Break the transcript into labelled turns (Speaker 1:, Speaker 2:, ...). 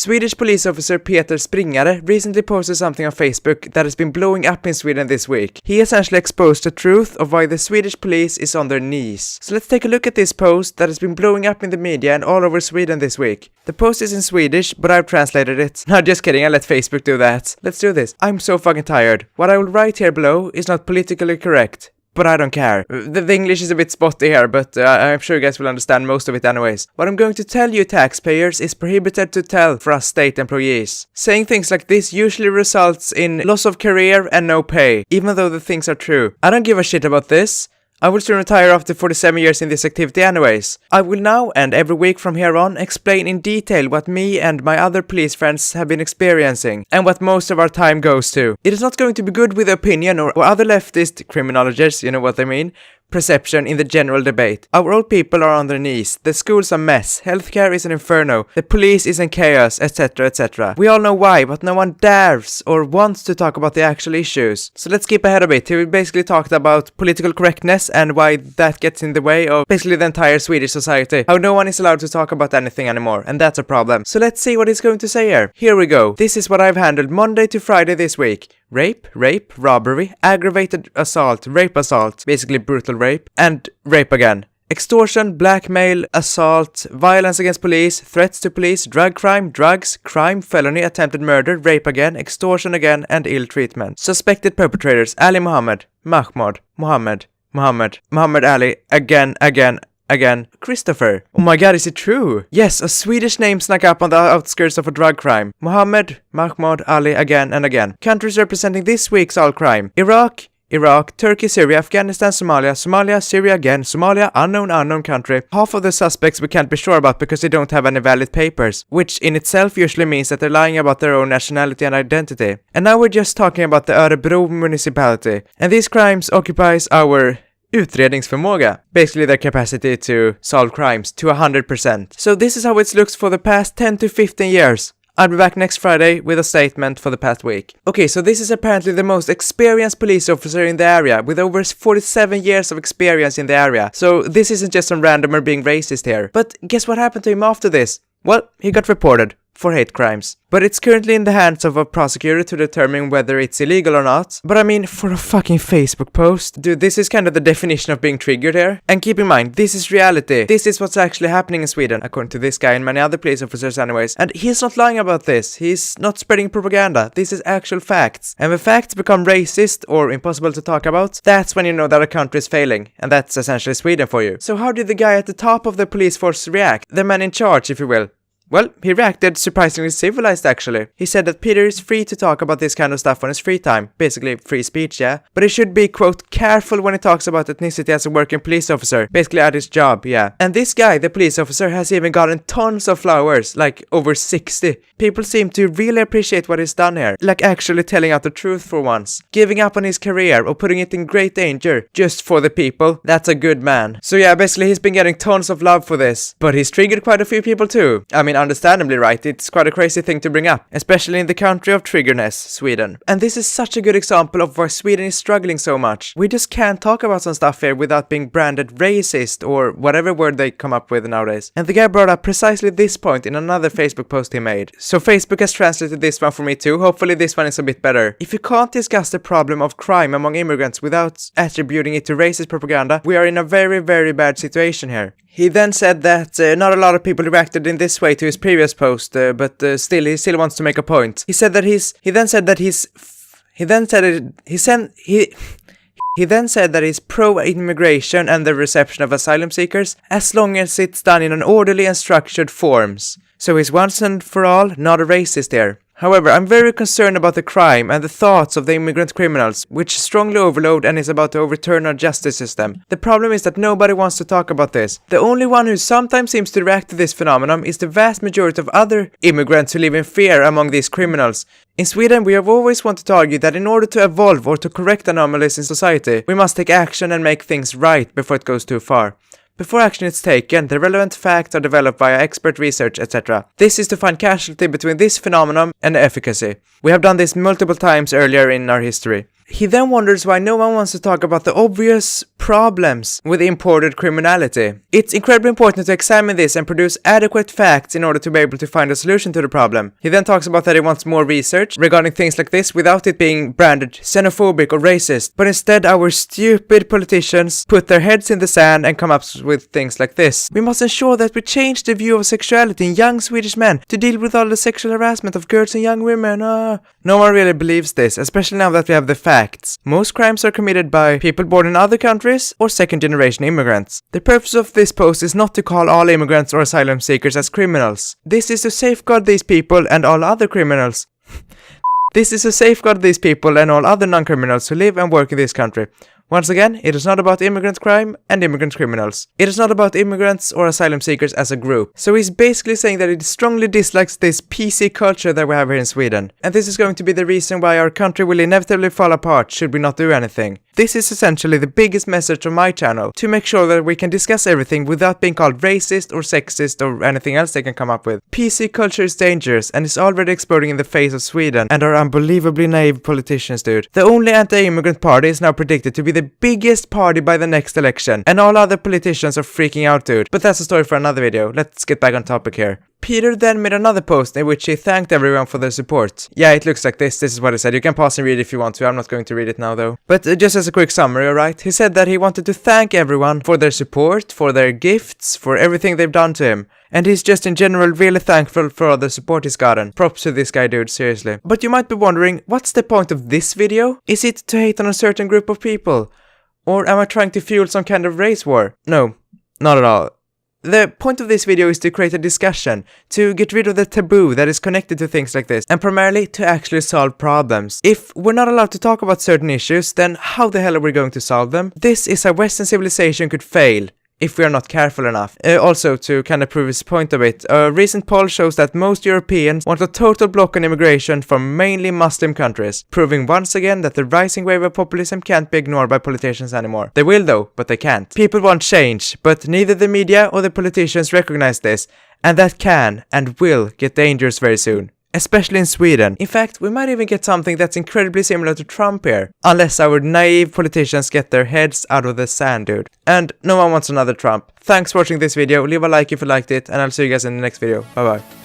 Speaker 1: Swedish police officer Peter Springare recently posted something on Facebook that has been blowing up in Sweden this week. He essentially exposed the truth of why the Swedish police is on their knees. So let's take a look at this post that has been blowing up in the media and all over Sweden this week. The post is in Swedish, but I've translated it. No, just kidding, I let Facebook do that. Let's do this. I'm so fucking tired. What I will write here below is not politically correct. But I don't care. The English is a bit spotty here, but I'm sure you guys will understand most of it anyways. What I'm going to tell you taxpayers is prohibited to tell for us state employees. Saying things like this usually results in loss of career and no pay, even though the things are true. I don't give a shit about this. I will soon retire after 47 years in this activity anyways. I will now and every week from here on explain in detail what me and my other police friends have been experiencing and what most of our time goes to. It is not going to be good with opinion or other leftist criminologists, you know what I mean, perception in the general debate. Our old people are on their knees, the school's a mess, healthcare is an inferno, the police is in chaos, etc, etc. We all know why, but no one dares or wants to talk about the actual issues. So let's skip ahead a bit. Here we basically talked about political correctness and why that gets in the way of basically the entire Swedish society. How no one is allowed to talk about anything anymore, and that's a problem. So let's see what he's going to say here. Here we go. This is what I've handled Monday to Friday this week. Rape, robbery, aggravated assault, rape assault, basically brutal rape, and rape again. Extortion, blackmail, assault, violence against police, threats to police, drug crime, drugs, crime, felony, attempted murder, rape again, extortion again, and ill treatment. Suspected perpetrators, Ali Mohammed, Mahmoud, Mohammed, Ali, again, Christopher. Oh my god, is it true? Yes, a Swedish name snuck up on the outskirts of a drug crime. Mohammed, Mahmoud, Ali, again and again. Countries representing this week's all crime. Iraq, Turkey, Syria, Afghanistan, Somalia, Syria again, Somalia, unknown country. Half of the suspects we can't be sure about because they don't have any valid papers, which in itself usually means that they're lying about their own nationality and identity. And now we're just talking about the Örebro municipality. And these crimes occupies our utredningsförmåga, basically their capacity to solve crimes to 100%. So this is how it looks for the past 10 to 15 years. I'll be back next Friday with a statement for the past week. Okay, so this is apparently the most experienced police officer in the area, with over 47 years of experience in the area. So this isn't just some randomer being racist here. But guess what happened to him after this? Well, he got reported for hate crimes. But it's currently in the hands of a prosecutor to determine whether it's illegal or not. But I mean, for a fucking Facebook post. Dude, this is kind of the definition of being triggered here. And keep in mind, this is reality. This is what's actually happening in Sweden, according to this guy and many other police officers anyways. And he's not lying about this. He's not spreading propaganda. This is actual facts. And when facts become racist or impossible to talk about, that's when you know that a country is failing. And that's essentially Sweden for you. So how did the guy at the top of the police force react? The man in charge, if you will. Well, he reacted surprisingly civilized actually. He said that Peter is free to talk about this kind of stuff on his free time. Basically, free speech, yeah? But he should be, quote, careful when he talks about ethnicity as a working police officer. Basically at his job, yeah. And this guy, the police officer, has even gotten tons of flowers, like over 60. People seem to really appreciate what he's done here. Like actually telling out the truth for once. Giving up on his career or putting it in great danger just for the people. That's a good man. So yeah, basically he's been getting tons of love for this. But he's triggered quite a few people too. I mean, understandably right, it's quite a crazy thing to bring up, especially in the country of triggerness, Sweden. And this is such a good example of why Sweden is struggling so much. We just can't talk about some stuff here without being branded racist or whatever word they come up with nowadays. And the guy brought up precisely this point in another Facebook post he made. So Facebook has translated this one for me too. Hopefully this one is a bit better. If you can't discuss the problem of crime among immigrants without attributing it to racist propaganda, we are in a very, very bad situation here. He then said that not a lot of people reacted in this way to his previous post, but still, he still wants to make a point. He then said that he's pro-immigration and the reception of asylum seekers, as long as it's done in an orderly and structured forms. So he's once and for all not a racist here. However, I'm very concerned about the crime and the thoughts of the immigrant criminals, which strongly overload and is about to overturn our justice system. The problem is that nobody wants to talk about this. The only one who sometimes seems to react to this phenomenon is the vast majority of other immigrants who live in fear among these criminals. In Sweden, we have always wanted to argue that in order to evolve or to correct anomalies in society, we must take action and make things right before it goes too far. Before action is taken, the relevant facts are developed via expert research, etc. This is to find causality between this phenomenon and efficacy. We have done this multiple times earlier in our history. He then wonders why no one wants to talk about the obvious problems with imported criminality. It's incredibly important to examine this and produce adequate facts in order to be able to find a solution to the problem. He then talks about that he wants more research regarding things like this without it being branded xenophobic or racist, but instead our stupid politicians put their heads in the sand and come up with things like this. We must ensure that we change the view of sexuality in young Swedish men to deal with all the sexual harassment of girls and young women. No one really believes this, especially now that we have the facts. Most crimes are committed by people born in other countries or second-generation immigrants. The purpose of this post is not to call all immigrants or asylum seekers as criminals. This is to safeguard these people and all other criminals. This is to safeguard these people and all other non-criminals who live and work in this country. Once again, it is not about immigrant crime and immigrant criminals. It is not about immigrants or asylum seekers as a group. So he's basically saying that he strongly dislikes this PC culture that we have here in Sweden. And this is going to be the reason why our country will inevitably fall apart should we not do anything. This is essentially the biggest message on my channel, to make sure that we can discuss everything without being called racist or sexist or anything else they can come up with. PC culture is dangerous and is already exploding in the face of Sweden and our unbelievably naive politicians, dude. The only anti-immigrant party is now predicted to be the biggest party by the next election, and all other politicians are freaking out, dude. But that's a story for another video. Let's get back on topic here. Peter then made another post in which he thanked everyone for their support. Yeah, it looks like this. This is what he said. You can pause and read if you want to. I'm not going to read it now though. But just as a quick summary, alright? He said that he wanted to thank everyone for their support, for their gifts, for everything they've done to him. And he's just in general really thankful for all the support he's gotten. Props to this guy, dude, seriously. But you might be wondering, what's the point of this video? Is it to hate on a certain group of people? Or am I trying to fuel some kind of race war? No, not at all. The point of this video is to create a discussion, to get rid of the taboo that is connected to things like this, and primarily to actually solve problems. If we're not allowed to talk about certain issues, then how the hell are we going to solve them? This is how Western civilization could fail if we are not careful enough. Also, to kind of prove his point a bit, a recent poll shows that most Europeans want a total block on immigration from mainly Muslim countries, proving once again that the rising wave of populism can't be ignored by politicians anymore. They will though, but they can't. People want change, but neither the media or the politicians recognize this, and that can and will get dangerous very soon. Especially in Sweden. In fact, we might even get something that's incredibly similar to Trump here. Unless our naive politicians get their heads out of the sand, dude. And no one wants another Trump. Thanks for watching this video. Leave a like if you liked it, and I'll see you guys in the next video. Bye bye.